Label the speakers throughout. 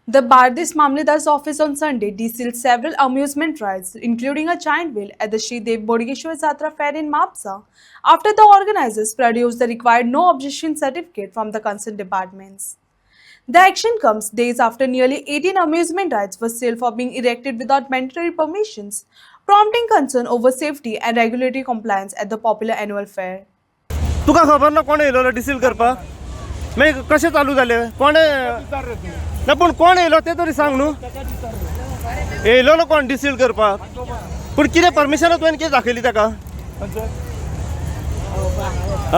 Speaker 1: The Bardis Mamledar's office on Sunday desealed several amusement rides, including a giant wheel at the Shri Dev Bodhgeshwar Jatra fair in Mapsa, after the organizers produced the required no objection certificate from the concerned departments. The action comes days after nearly 18 amusement rides were sealed for being erected without mandatory permissions, prompting concern over safety and regulatory compliance at the popular annual fair.
Speaker 2: तुका खबर ना कोण येयलो diesel करपाक मागीर कशें चालू जालें कोण ना पूण कोण येयलो तें तरी सांग न्हू येयलो ना कोण डिसील करपाक पूण कितें परमिशन तुवें कितें दाखयली ताका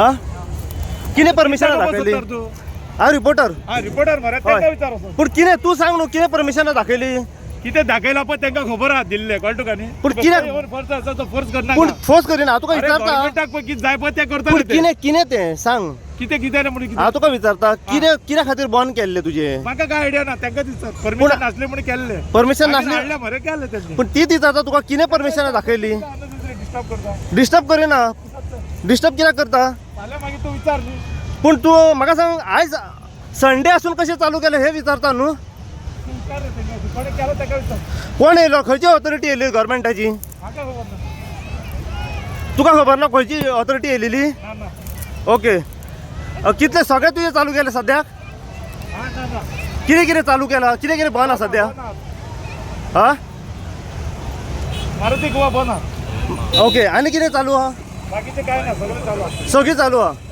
Speaker 2: आं कितें परमिशन दाखयली हांव रिपोर्टर
Speaker 3: रिपोर्टर मरे तेंका विचार
Speaker 2: पूण कितें तूं सांग न्हू कितें परमिशन दाखयली
Speaker 3: कितें दाखयला पण तेंका खबर आहा दिल्ले कळ्ळ तुका न्ही
Speaker 2: पूण कितें
Speaker 3: फोर्स आसा तो फोर्स करना
Speaker 2: पूण फोर्स करिना हांव तुका विचारता
Speaker 3: गव्हर्नमेंटाक पळय कितें जाय पळय तें करता
Speaker 2: पूण कितें तें सांग
Speaker 3: कितें कितें रे म्हणून
Speaker 2: हांव तुका विचारता कितें खातीर बंद केल्लें तुजें
Speaker 3: म्हाका काय आयडिया ना तेंका दिसता परमिशन नासले म्हणून केल्ले
Speaker 2: परमिशन नासलें
Speaker 3: हाडले मरे केले तेंनी
Speaker 2: पूण ती विचारता तुका कितें परमिशन दाखयली
Speaker 3: डिस्टर्ब करता
Speaker 2: डिस्टर्ब करिना डिस्टर्ब कित्याक करता
Speaker 3: फाल्यां मागीर तूं विचार न्ही
Speaker 2: पूण तूं म्हाका सांग आयज संडे आसून कशें चालू केलें हें विचारता न्हू
Speaker 3: विचार रे तेंका कोणें केलो तेका विचार
Speaker 2: कोण येयलो खंयची ऑथॉरिटी येयली गव्हर्मेंटाची
Speaker 3: म्हाका खबर ना
Speaker 2: तुका खबर ना खंयची ऑथॉरिटी येयलेली
Speaker 3: ना ना
Speaker 2: ओके कितले सगळे तुजें चालू केले सद्याक
Speaker 3: ना ना
Speaker 2: कितें कितें चालू केलां कितें कितें बंद आसा सद्या हां
Speaker 3: मारुती गोवा बंद आहा
Speaker 2: ओके आनी कितें चालू आहा
Speaker 3: बाकीचें काय ना सगळें चालू आहा
Speaker 2: सगळी चालू आहा